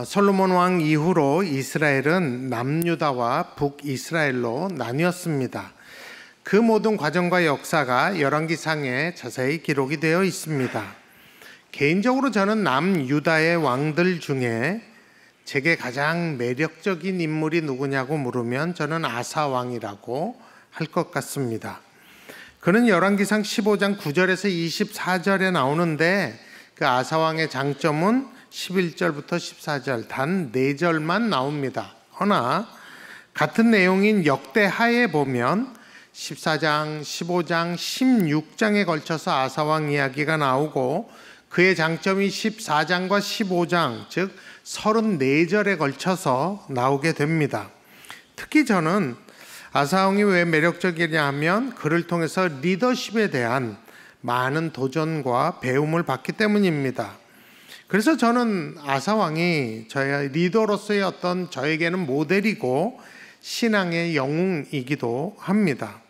솔로몬 왕 이후로 이스라엘은 남유다와 북이스라엘로 나뉘었습니다. 그 모든 과정과 역사가 열왕기상에 자세히 기록이 되어 있습니다. 개인적으로 저는 남유다의 왕들 중에 제게 가장 매력적인 인물이 누구냐고 물으면 저는 아사 왕이라고 할 것 같습니다. 그는 열왕기상 15장 9절에서 24절에 나오는데 그 아사 왕의 장점은 11절부터 14절 단 4절만 나옵니다. 허나 같은 내용인 역대하에 보면 14장, 15장, 16장에 걸쳐서 아사 왕 이야기가 나오고 그의 장점이 14장과 15장 즉 34절에 걸쳐서 나오게 됩니다. 특히 저는 아사 왕이 왜 매력적이냐 하면 그를 통해서 리더십에 대한 많은 도전과 배움을 받기 때문입니다. 그래서 저는 아사 왕이 저의 리더로서의 어떤 저에게는 모델이고 신앙의 영웅이기도 합니다.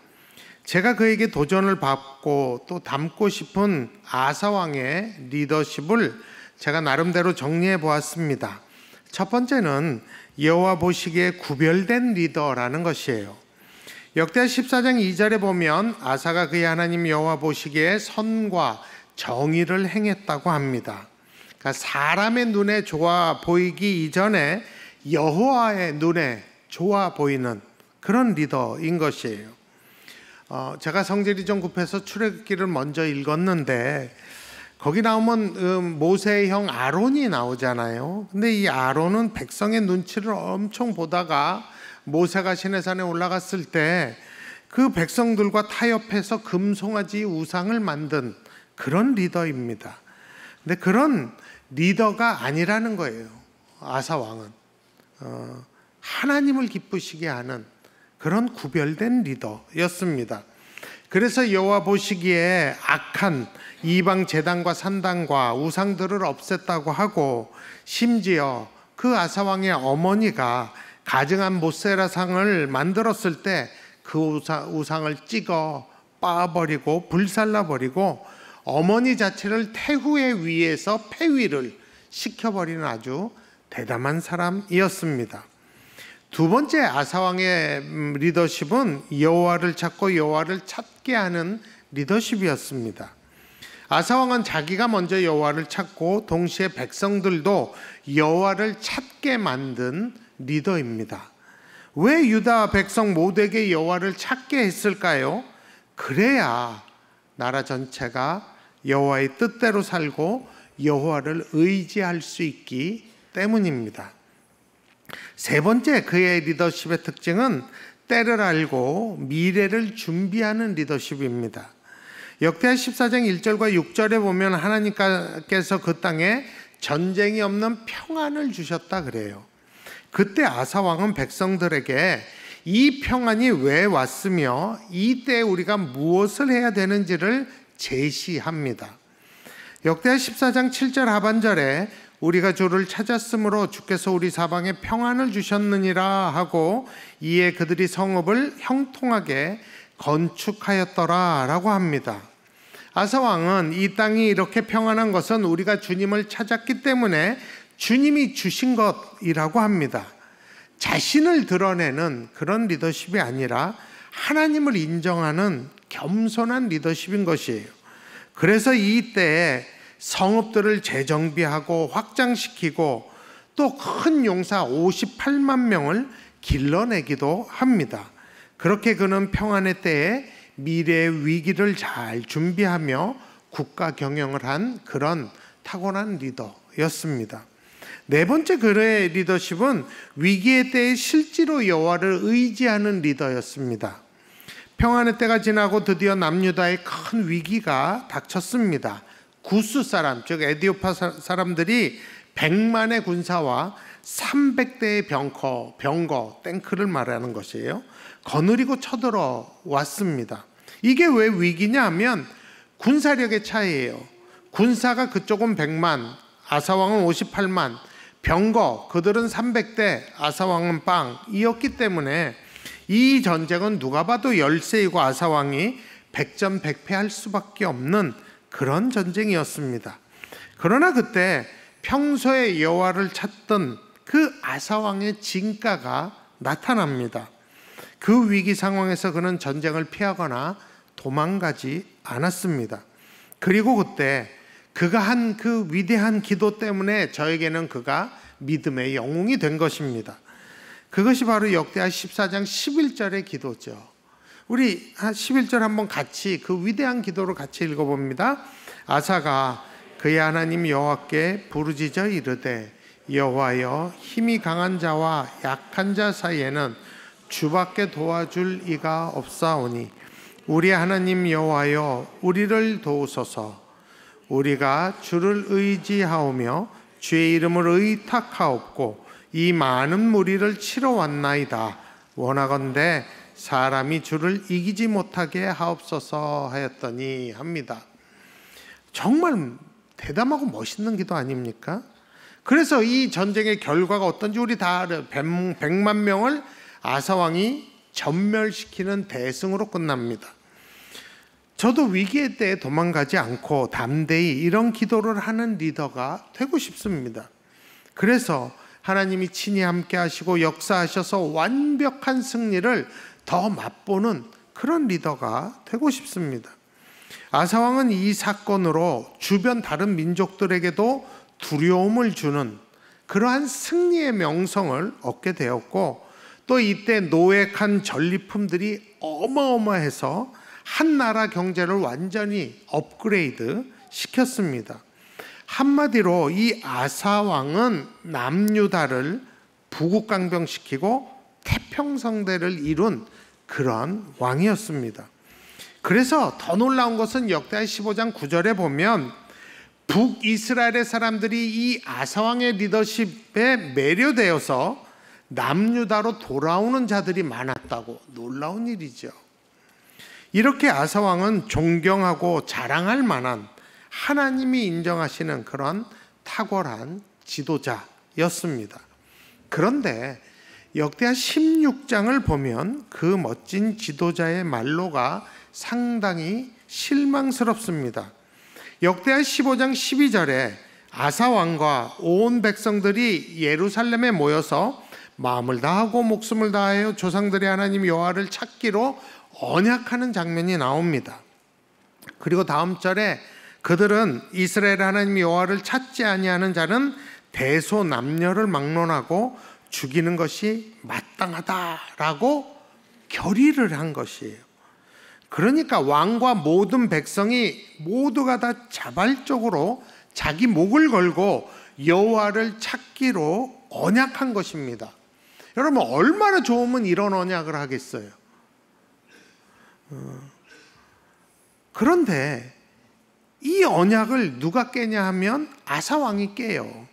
제가 그에게 도전을 받고 또 닮고 싶은 아사 왕의 리더십을 제가 나름대로 정리해 보았습니다. 첫 번째는 여호와 보시기에 구별된 리더라는 것이에요. 역대하 14장 2절에 보면 아사가 그의 하나님 여호와 보시기에 선과 정의를 행했다고 합니다. 그러니까 사람의 눈에 좋아 보이기 이전에 여호와의 눈에 좋아 보이는 그런 리더인 것이에요. 제가 성질이 좀 급해서 출애굽기를 먼저 읽었는데 거기 나오면 모세의 형 아론이 나오잖아요. 근데 이 아론은 백성의 눈치를 엄청 보다가 모세가 시내산에 올라갔을 때 그 백성들과 타협해서 금송아지 우상을 만든 그런 리더입니다. 근데 그런 리더가 아니라는 거예요. 아사 왕은 하나님을 기쁘시게 하는 그런 구별된 리더였습니다. 그래서 여호와 보시기에 악한 이방 제단과 산당과 우상들을 없앴다고 하고 심지어 그 아사 왕의 어머니가 가증한 모세라상을 만들었을 때 그 우상을 찍어 빻아버리고 불살라버리고 어머니 자체를 태후의 위에서 폐위를 시켜버리는 아주 대담한 사람이었습니다. 두 번째 아사 왕의 리더십은 여호와를 찾고 여호와를 찾게 하는 리더십이었습니다. 아사 왕은 자기가 먼저 여호와를 찾고 동시에 백성들도 여호와를 찾게 만든 리더입니다. 왜 유다 백성 모두에게 여호와를 찾게 했을까요? 그래야 나라 전체가 여호와의 뜻대로 살고 여호와를 의지할 수 있기 때문입니다. 세 번째 그의 리더십의 특징은 때를 알고 미래를 준비하는 리더십입니다. 역대하 14장 1절과 6절에 보면 하나님께서 그 땅에 전쟁이 없는 평안을 주셨다 그래요. 그때 아사 왕은 백성들에게 이 평안이 왜 왔으며 이때 우리가 무엇을 해야 되는지를 제시합니다. 역대하 14장 7절 하반절에 우리가 주를 찾았으므로 주께서 우리 사방에 평안을 주셨느니라 하고 이에 그들이 성읍을 형통하게 건축하였더라 라고 합니다. 아사 왕은 이 땅이 이렇게 평안한 것은 우리가 주님을 찾았기 때문에 주님이 주신 것이라고 합니다. 자신을 드러내는 그런 리더십이 아니라 하나님을 인정하는 겸손한 리더십인 것이에요. 그래서 이때에 성읍들을 재정비하고 확장시키고 또 큰 용사 58만 명을 길러내기도 합니다. 그렇게 그는 평안의 때에 미래의 위기를 잘 준비하며 국가 경영을 한 그런 타고난 리더였습니다. 네 번째 그의 리더십은 위기의 때에 실제로 여호와를 의지하는 리더였습니다. 평안의 때가 지나고 드디어 남유다의 큰 위기가 닥쳤습니다. 구스 사람, 즉 에디오파 사람들이 100만의 군사와 300대의 병거, 탱크를 말하는 것이에요. 거느리고 쳐들어 왔습니다. 이게 왜 위기냐 하면 군사력의 차이예요. 군사가 그쪽은 100만, 아사왕은 58만, 병거 그들은 300대, 아사왕은 빵이었기 때문에 이 전쟁은 누가 봐도 열세이고 아사왕이 백전백패할 수밖에 없는 그런 전쟁이었습니다. 그러나 그때 평소에 여호와를 찾던 그 아사 왕의 진가가 나타납니다. 그 위기 상황에서 그는 전쟁을 피하거나 도망가지 않았습니다. 그리고 그때 그가 한 그 위대한 기도 때문에 저에게는 그가 믿음의 영웅이 된 것입니다. 그것이 바로 역대하 14장 11절의 기도죠. 우리 11절 한번 같이 그 위대한 기도를 같이 읽어봅니다. 아사가 그의 하나님 여호와께 부르짖어 이르되 여호와여, 힘이 강한 자와 약한 자 사이에는 주밖에 도와줄 이가 없사오니 우리 하나님 여호와여, 우리를 도우소서. 우리가 주를 의지하오며 주의 이름을 의탁하옵고 이 많은 무리를 치러 왔나이다. 원하건대 사람이 주를 이기지 못하게 하옵소서 하였더니 합니다. 정말 대담하고 멋있는 기도 아닙니까? 그래서 이 전쟁의 결과가 어떤지 우리 다 알아요. 100만 명을 아사왕이 전멸시키는 대승으로 끝납니다. 저도 위기의 때에 도망가지 않고 담대히 이런 기도를 하는 리더가 되고 싶습니다. 그래서 하나님이 친히 함께 하시고 역사하셔서 완벽한 승리를 더 맛보는 그런 리더가 되고 싶습니다. 아사왕은 이 사건으로 주변 다른 민족들에게도 두려움을 주는 그러한 승리의 명성을 얻게 되었고, 또 이때 노획한 전리품들이 어마어마해서 한 나라 경제를 완전히 업그레이드 시켰습니다. 한마디로 이 아사왕은 남유다를 부국강병시키고 태평성대를 이룬 그런 왕이었습니다. 그래서 더 놀라운 것은 역대하 15장 9절에 보면 북이스라엘의 사람들이 이 아사왕의 리더십에 매료되어서 남유다로 돌아오는 자들이 많았다고. 놀라운 일이죠. 이렇게 아사왕은 존경하고 자랑할 만한 하나님이 인정하시는 그런 탁월한 지도자였습니다. 그런데 역대하 16장을 보면 그 멋진 지도자의 말로가 상당히 실망스럽습니다. 역대하 15장 12절에 아사왕과 온 백성들이 예루살렘에 모여서 마음을 다하고 목숨을 다하여 조상들의 하나님 여호와를 찾기로 언약하는 장면이 나옵니다. 그리고 다음 절에 그들은 이스라엘 하나님 여호와를 찾지 아니하는 자는 대소남녀를 막론하고 죽이는 것이 마땅하다라고 결의를 한 것이에요. 그러니까 왕과 모든 백성이 모두가 다 자발적으로 자기 목을 걸고 여호와를 찾기로 언약한 것입니다. 여러분, 얼마나 좋으면 이런 언약을 하겠어요. 그런데 이 언약을 누가 깨냐 하면 아사왕이 깨요.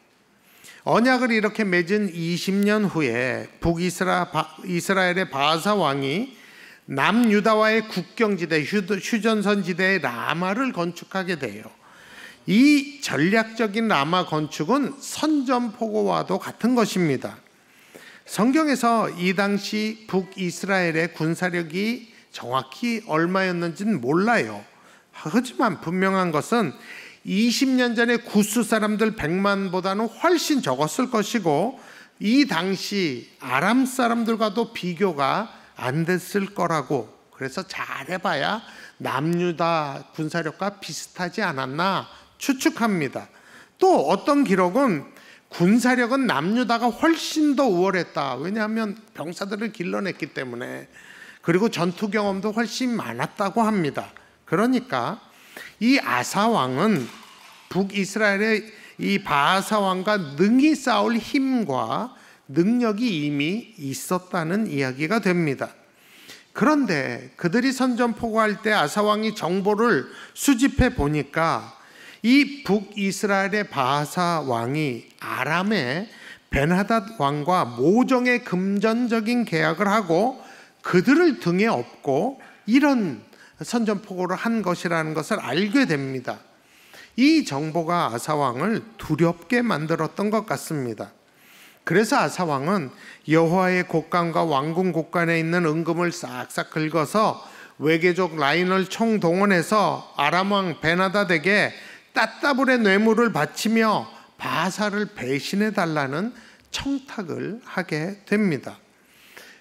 언약을 이렇게 맺은 20년 후에 북이스라엘의 바사 왕이 남유다와의 국경지대 휴전선지대의 라마를 건축하게 돼요. 이 전략적인 라마 건축은 선전포고와도 같은 것입니다. 성경에서 이 당시 북이스라엘의 군사력이 정확히 얼마였는지는 몰라요. 하지만 분명한 것은 20년 전에 구스 사람들 100만보다는 훨씬 적었을 것이고, 이 당시 아람 사람들과도 비교가 안 됐을 거라고. 그래서 잘해봐야 남유다 군사력과 비슷하지 않았나 추측합니다. 또 어떤 기록은 군사력은 남유다가 훨씬 더 우월했다. 왜냐하면 병사들을 길러냈기 때문에. 그리고 전투 경험도 훨씬 많았다고 합니다. 그러니까 이 아사왕은 북이스라엘의 이 바하사왕과 능히 싸울 힘과 능력이 이미 있었다는 이야기가 됩니다. 그런데 그들이 선전포고할 때 아사왕이 정보를 수집해 보니까 이 북이스라엘의 바하사 왕이 아람의 벤하닷 왕과 모종의 금전적인 계약을 하고 그들을 등에 업고 이런 선전포고를 한 것이라는 것을 알게 됩니다. 이 정보가 아사왕을 두렵게 만들었던 것 같습니다. 그래서 아사왕은 여호와의 곳간과 왕궁 곳간에 있는 은금을 싹싹 긁어서 외계족 라인을 총동원해서 아람 왕 벤하닷에게 따따블의 뇌물을 바치며 바사를 배신해 달라는 청탁을 하게 됩니다.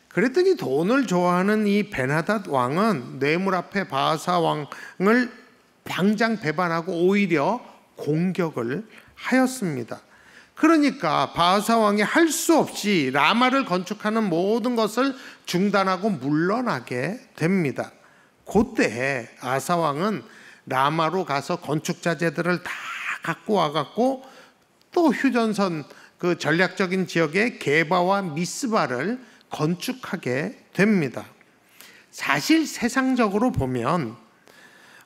그랬더니 돈을 좋아하는 이 베나닷 왕은 뇌물 앞에 바사 왕을 당장 배반하고 오히려 공격을 하였습니다. 그러니까 바사 왕이 할 수 없이 라마를 건축하는 모든 것을 중단하고 물러나게 됩니다. 그때 아사 왕은 라마로 가서 건축 자재들을 다 갖고 와갖고 또 휴전선 그 전략적인 지역에 게바와 미스바를 건축하게 됩니다. 사실 세상적으로 보면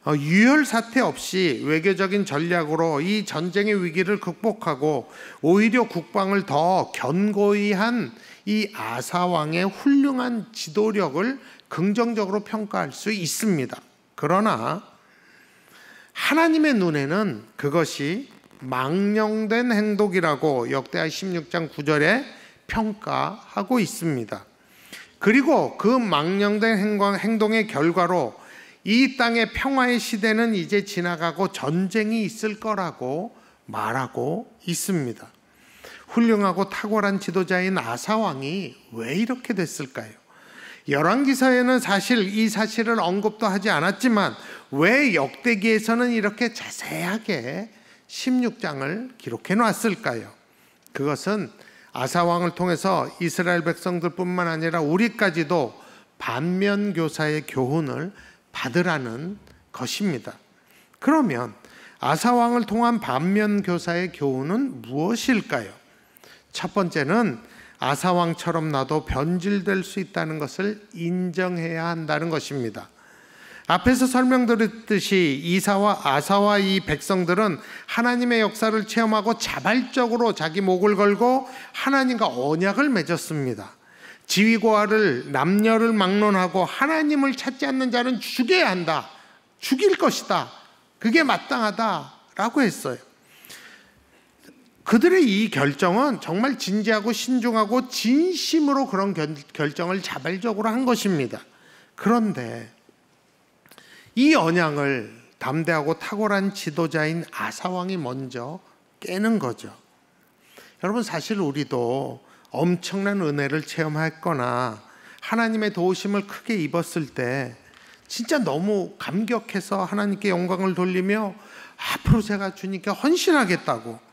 유혈 사태 없이 외교적인 전략으로 이 전쟁의 위기를 극복하고 오히려 국방을 더 견고히 한 이 아사 왕의 훌륭한 지도력을 긍정적으로 평가할 수 있습니다. 그러나 하나님의 눈에는 그것이 망령된 행동이라고 역대하 16장 9절에 평가하고 있습니다. 그리고 그 망령된 행동의 결과로 이 땅의 평화의 시대는 이제 지나가고 전쟁이 있을 거라고 말하고 있습니다. 훌륭하고 탁월한 지도자인 아사 왕이 왜 이렇게 됐을까요? 열왕기서에는 사실 이 사실을 언급도 하지 않았지만 왜 역대기에서는 이렇게 자세하게 16장을 기록해 놨을까요? 그것은 아사 왕을 통해서 이스라엘 백성들뿐만 아니라 우리까지도 반면교사의 교훈을 받으라는 것입니다. 그러면 아사 왕을 통한 반면교사의 교훈은 무엇일까요? 첫 번째는 아사 왕처럼 나도 변질될 수 있다는 것을 인정해야 한다는 것입니다. 앞에서 설명드렸듯이 이사와 아사와 이 백성들은 하나님의 역사를 체험하고 자발적으로 자기 목을 걸고 하나님과 언약을 맺었습니다. 지위고하를 남녀를 막론하고 하나님을 찾지 않는 자는 죽여야 한다. 죽일 것이다. 그게 마땅하다라고 했어요. 그들의 이 결정은 정말 진지하고 신중하고 진심으로 그런 결정을 자발적으로 한 것입니다. 그런데 이 언약을 담대하고 탁월한 지도자인 아사 왕이 먼저 깨는 거죠. 여러분, 사실 우리도 엄청난 은혜를 체험했거나 하나님의 도우심을 크게 입었을 때 진짜 너무 감격해서 하나님께 영광을 돌리며 앞으로 제가 주님께 헌신하겠다고,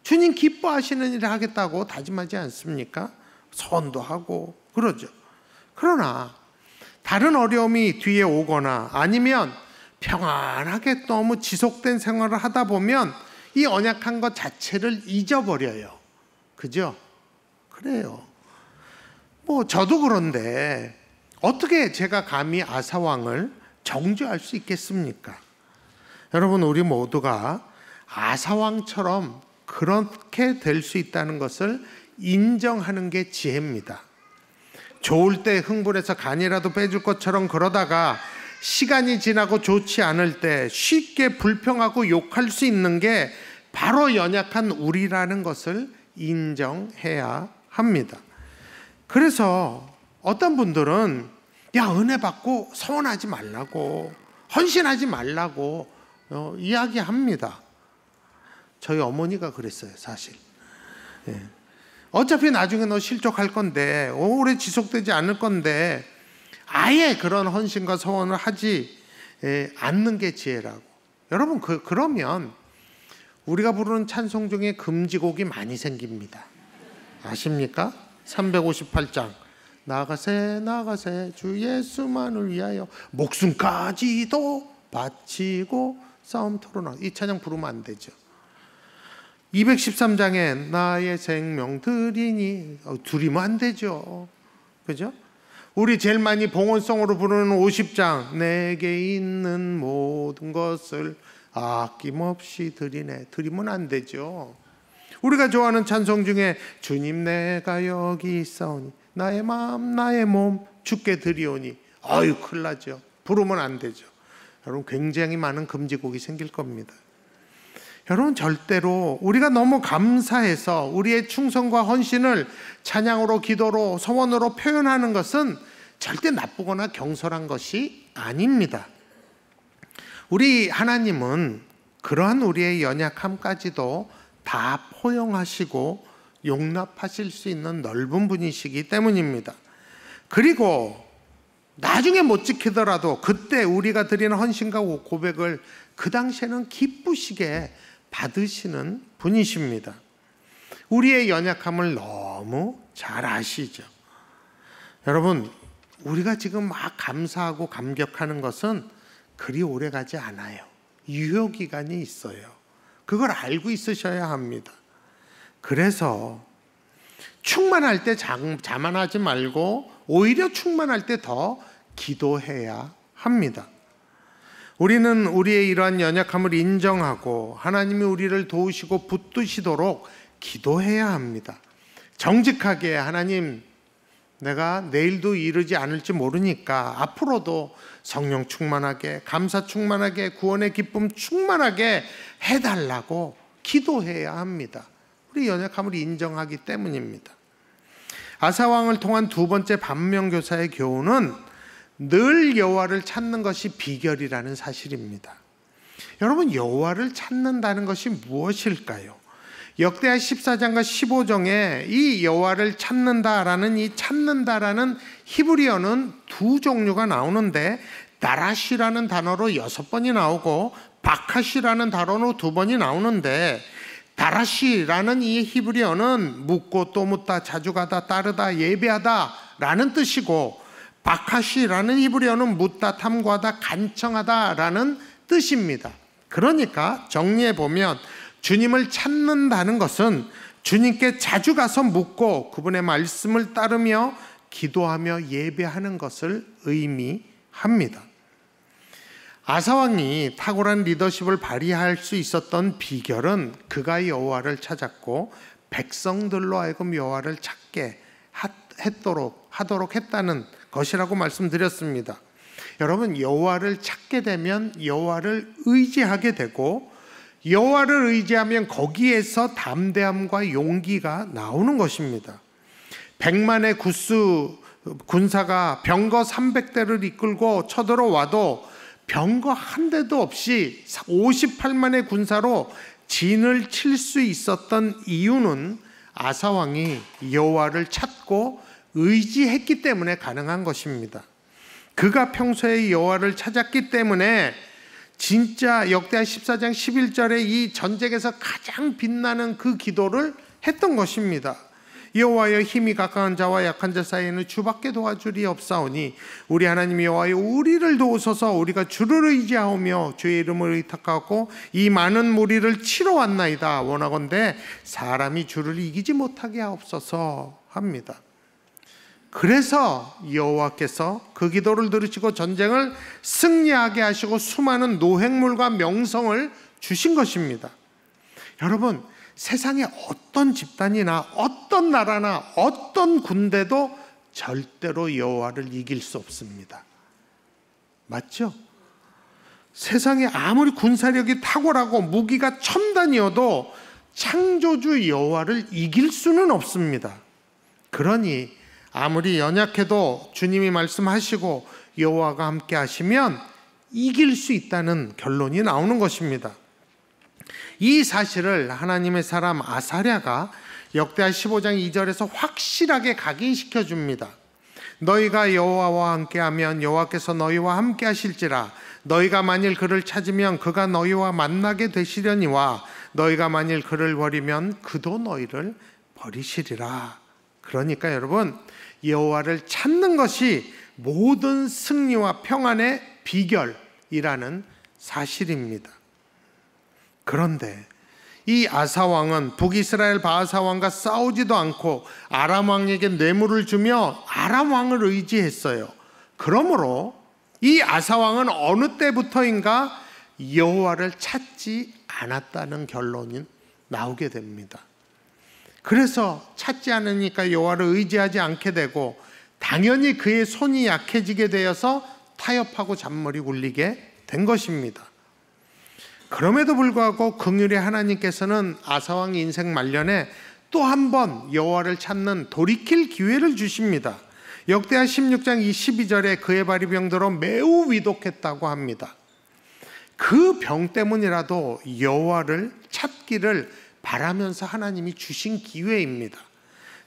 주님 기뻐하시는 일을 하겠다고 다짐하지 않습니까? 소원도 하고 그러죠. 그러나 다른 어려움이 뒤에 오거나 아니면 평안하게 너무 지속된 생활을 하다 보면 이 언약한 것 자체를 잊어버려요. 그죠? 그래요. 저도 그런데 어떻게 제가 감히 아사 왕을 정죄할 수 있겠습니까? 여러분, 우리 모두가 아사 왕처럼 그렇게 될 수 있다는 것을 인정하는 게 지혜입니다. 좋을 때 흥분해서 간이라도 빼줄 것처럼 그러다가 시간이 지나고 좋지 않을 때 쉽게 불평하고 욕할 수 있는 게 바로 연약한 우리라는 것을 인정해야 합니다. 그래서 어떤 분들은 은혜 받고 서운하지 말라고, 헌신하지 말라고 이야기합니다. 저희 어머니가 그랬어요, 사실. 어차피 나중에 너 실족할 건데, 오래 지속되지 않을 건데 아예 그런 헌신과 서원을 하지 않는 게 지혜라고. 여러분, 그러면 우리가 부르는 찬송 중에 금지곡이 많이 생깁니다. 아십니까? 358장 나가세 나가세 주 예수만을 위하여 목숨까지도 바치고 싸움 토론하고, 이 찬양 부르면 안 되죠. 213장에 나의 생명 드리니 드리면 안 되죠. 그죠? 우리 제일 많이 봉헌송으로 부르는 50장 내게 있는 모든 것을 아낌없이 드리네, 드리면 안 되죠. 우리가 좋아하는 찬송 중에 주님 내가 여기 있사오니 나의 마음 나의 몸 주께 드리오니, 큰일 나죠. 부르면 안 되죠. 여러분, 굉장히 많은 금지곡이 생길 겁니다. 여러분, 절대로 우리가 너무 감사해서 우리의 충성과 헌신을 찬양으로, 기도로, 소원으로 표현하는 것은 절대 나쁘거나 경솔한 것이 아닙니다. 우리 하나님은 그러한 우리의 연약함까지도 다 포용하시고 용납하실 수 있는 넓은 분이시기 때문입니다. 그리고 나중에 못 지키더라도 그때 우리가 드리는 헌신과 고백을 그 당시에는 기쁘시게 받으시는 분이십니다. 우리의 연약함을 너무 잘 아시죠. 여러분, 우리가 지금 막 감사하고 감격하는 것은 그리 오래 가지 않아요. 유효기간이 있어요. 그걸 알고 있으셔야 합니다. 그래서 충만할 때 자만하지 말고 오히려 충만할 때 더 기도해야 합니다. 우리는 우리의 이러한 연약함을 인정하고 하나님이 우리를 도우시고 붙드시도록 기도해야 합니다. 정직하게 하나님, 내가 내일도 이르지 않을지 모르니까 앞으로도 성령 충만하게, 감사 충만하게, 구원의 기쁨 충만하게 해달라고 기도해야 합니다. 우리 연약함을 인정하기 때문입니다. 아사왕을 통한 두 번째 반면교사의 교훈은 늘 여호와를 찾는 것이 비결이라는 사실입니다. 여러분, 여호와를 찾는다는 것이 무엇일까요? 역대하 14장과 15장에 이 여호와를 찾는다라는 이 찾는다라는 히브리어는 두 종류가 나오는데 다라시라는 단어로 6번이 나오고 바카시라는 단어로 2번이 나오는데 다라시라는 이 히브리어는 묻고 또 묻다, 자주 가다, 따르다, 예배하다 라는 뜻이고 바카시라는 히브리어는 묻다, 탐구하다, 간청하다 라는 뜻입니다. 그러니까 정리해 보면 주님을 찾는다는 것은 주님께 자주 가서 묻고 그분의 말씀을 따르며 기도하며 예배하는 것을 의미합니다. 아사왕이 탁월한 리더십을 발휘할 수 있었던 비결은 그가 여호와를 찾았고 백성들로 하여금 여호와를 찾게 하도록 했다는 것이라고 말씀드렸습니다. 여러분, 여호와를 찾게 되면 여호와를 의지하게 되고 여호와를 의지하면 거기에서 담대함과 용기가 나오는 것입니다. 100만의 군사가 병거 300대를 이끌고 쳐들어와도 병거 한 대도 없이 58만의 군사로 진을 칠 수 있었던 이유는 아사왕이 여호와를 찾고 의지했기 때문에 가능한 것입니다. 그가 평소에 여호와를 찾았기 때문에 진짜 역대하 14장 11절에 이 전쟁에서 가장 빛나는 그 기도를 했던 것입니다. 여호와여, 힘이 가까운 자와 약한 자 사이에는 주밖에 도와줄이 없사오니 우리 하나님 여호와여, 우리를 도우소서. 우리가 주를 의지하오며 주의 이름을 의탁하고 이 많은 무리를 치러 왔나이다. 원하건대 사람이 주를 이기지 못하게 하옵소서 합니다. 그래서 여호와께서 그 기도를 들으시고 전쟁을 승리하게 하시고 수많은 노획물과 명성을 주신 것입니다. 여러분, 세상에 어떤 집단이나 어떤 나라나 어떤 군대도 절대로 여호와를 이길 수 없습니다. 맞죠? 세상에 아무리 군사력이 탁월하고 무기가 첨단이어도 창조주 여호와를 이길 수는 없습니다. 그러니 아무리 연약해도 주님이 말씀하시고 여호와가 함께 하시면 이길 수 있다는 결론이 나오는 것입니다. 이 사실을 하나님의 사람 아사랴가 역대하 15장 2절에서 확실하게 각인시켜 줍니다. 너희가 여호와와 함께하면 여호와께서 너희와 함께 하실지라. 너희가 만일 그를 찾으면 그가 너희와 만나게 되시려니와 너희가 만일 그를 버리면 그도 너희를 버리시리라. 그러니까 여러분, 여호와를 찾는 것이 모든 승리와 평안의 비결이라는 사실입니다. 그런데 이 아사왕은 북이스라엘 바하사왕과 싸우지도 않고 아람왕에게 뇌물을 주며 아람왕을 의지했어요. 그러므로 이 아사왕은 어느 때부터인가 여호와를 찾지 않았다는 결론이 나오게 됩니다. 그래서 찾지 않으니까 여호와를 의지하지 않게 되고 당연히 그의 손이 약해지게 되어서 타협하고 잔머리 굴리게 된 것입니다. 그럼에도 불구하고 긍휼의 하나님께서는 아사왕 인생 말년에 또 한 번 여호와를 찾는 돌이킬 기회를 주십니다. 역대하 16장 22절에 그의 발이 병들어 매우 위독했다고 합니다. 그 병 때문이라도 여호와를 찾기를 바라면서 하나님이 주신 기회입니다.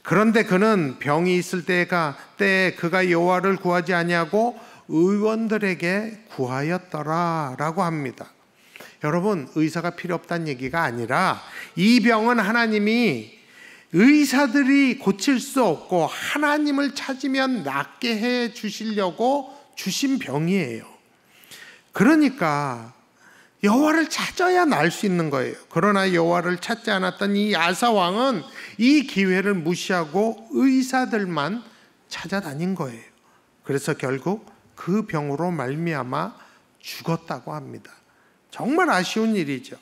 그런데 그는 병이 있을 때에 그가 여호와를 구하지 아니하고 의원들에게 구하였더라라고 합니다. 여러분, 의사가 필요 없다는 얘기가 아니라 이 병은 하나님이 의사들이 고칠 수 없고 하나님을 찾으면 낫게 해 주시려고 주신 병이에요. 그러니까 여호와를 찾아야 날 수 있는 거예요. 그러나 여호와를 찾지 않았던 이 아사 왕은 이 기회를 무시하고 의사들만 찾아다닌 거예요. 그래서 결국 그 병으로 말미암아 죽었다고 합니다. 정말 아쉬운 일이죠.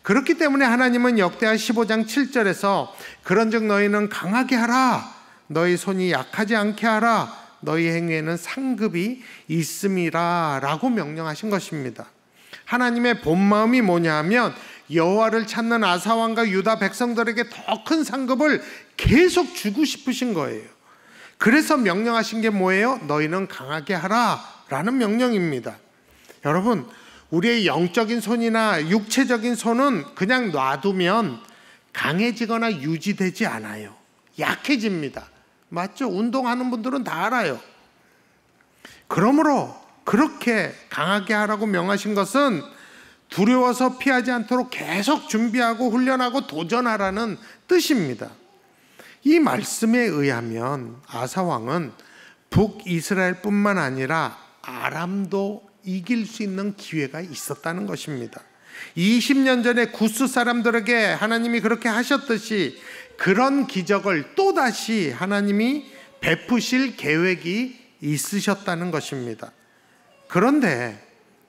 그렇기 때문에 하나님은 역대하 15장 7절에서 그런즉 너희는 강하게 하라, 너희 손이 약하지 않게 하라, 너희 행위에는 상급이 있음이라 라고 명령하신 것입니다. 하나님의 본 마음이 뭐냐 하면 여호와를 찾는 아사 왕과 유다 백성들에게 더 큰 상급을 계속 주고 싶으신 거예요. 그래서 명령하신 게 뭐예요? 너희는 강하게 하라 라는 명령입니다. 여러분, 우리의 영적인 손이나 육체적인 손은 그냥 놔두면 강해지거나 유지되지 않아요. 약해집니다. 맞죠? 운동하는 분들은 다 알아요. 그러므로 그렇게 강하게 하라고 명하신 것은 두려워서 피하지 않도록 계속 준비하고 훈련하고 도전하라는 뜻입니다. 이 말씀에 의하면 아사 왕은 북이스라엘뿐만 아니라 아람도 이길 수 있는 기회가 있었다는 것입니다. 20년 전에 구스 사람들에게 하나님이 그렇게 하셨듯이 그런 기적을 또다시 하나님이 베푸실 계획이 있으셨다는 것입니다. 그런데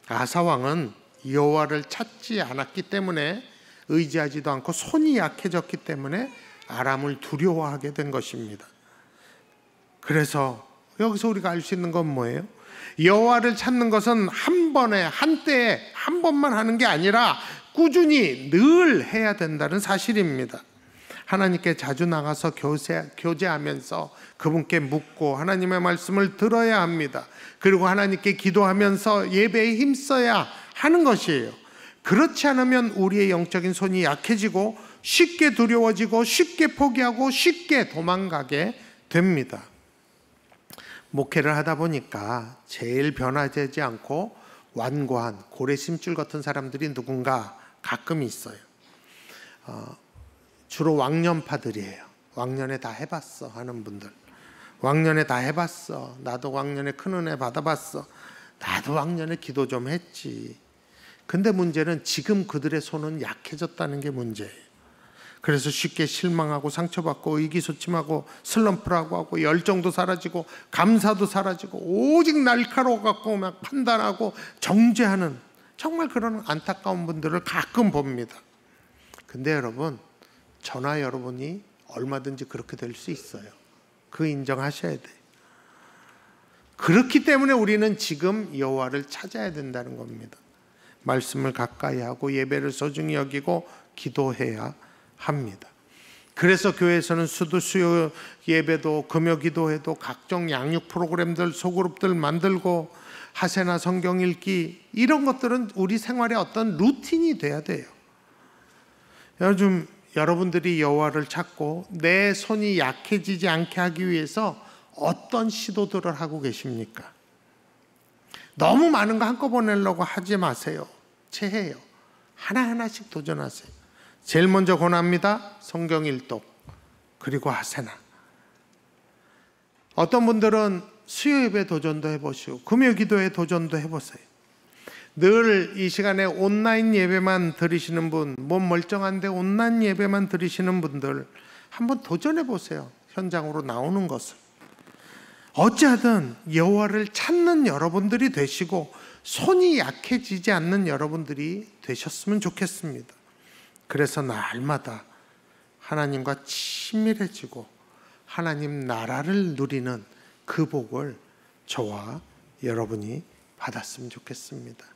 아사 왕은 여호와를 찾지 않았기 때문에, 의지하지도 않고 손이 약해졌기 때문에 아람을 두려워하게 된 것입니다. 그래서 여기서 우리가 알 수 있는 건 뭐예요? 여호와를 찾는 것은 한 번에, 한때에 한 번만 하는 게 아니라 꾸준히 늘 해야 된다는 사실입니다. 하나님께 자주 나가서 교제하면서 그분께 묻고 하나님의 말씀을 들어야 합니다. 그리고 하나님께 기도하면서 예배에 힘써야 하는 것이에요. 그렇지 않으면 우리의 영적인 손이 약해지고 쉽게 두려워지고 쉽게 포기하고 쉽게 도망가게 됩니다. 목회를 하다 보니까 제일 변화되지 않고 완고한 고래심줄 같은 사람들이 누군가 가끔 있어요. 주로 왕년파들이에요. 왕년에 다 해봤어 하는 분들. 왕년에 다 해봤어. 나도 왕년에 큰 은혜 받아봤어. 나도 왕년에 기도 좀 했지. 근데 문제는 지금 그들의 손은 약해졌다는 게 문제예요. 그래서 쉽게 실망하고 상처받고 의기소침하고 슬럼프라고 하고 열정도 사라지고 감사도 사라지고 오직 날카로워갖고 막 판단하고 정죄하는, 정말 그런 안타까운 분들을 가끔 봅니다. 근데 여러분, 저나 여러분이 얼마든지 그렇게 될 수 있어요. 그 인정하셔야 돼요. 그렇기 때문에 우리는 지금 여호와를 찾아야 된다는 겁니다. 말씀을 가까이 하고 예배를 소중히 여기고 기도해야 합니다. 그래서 교회에서는 수요 예배도 금요 기도회도 각종 양육 프로그램들, 소그룹들 만들고 하세나 성경 읽기, 이런 것들은 우리 생활의 어떤 루틴이 돼야 돼요. 요즘 여러분들이 여호와를 찾고 내 손이 약해지지 않게 하기 위해서 어떤 시도들을 하고 계십니까? 너무 많은 거 한꺼번에 하려고 하지 마세요. 체해요. 하나하나씩 도전하세요. 제일 먼저 권합니다. 성경 일독, 그리고 하세나. 어떤 분들은 수요 예배 도전도 해보시고 금요 기도회 도전도 해보세요. 늘 이 시간에 온라인 예배만 드리시는 분, 몸 멀쩡한데 온라인 예배만 드리시는 분들 한번 도전해 보세요. 현장으로 나오는 것을. 어찌하든 여호와를 찾는 여러분들이 되시고 손이 약해지지 않는 여러분들이 되셨으면 좋겠습니다. 그래서 날마다 하나님과 친밀해지고 하나님 나라를 누리는 그 복을 저와 여러분이 받았으면 좋겠습니다.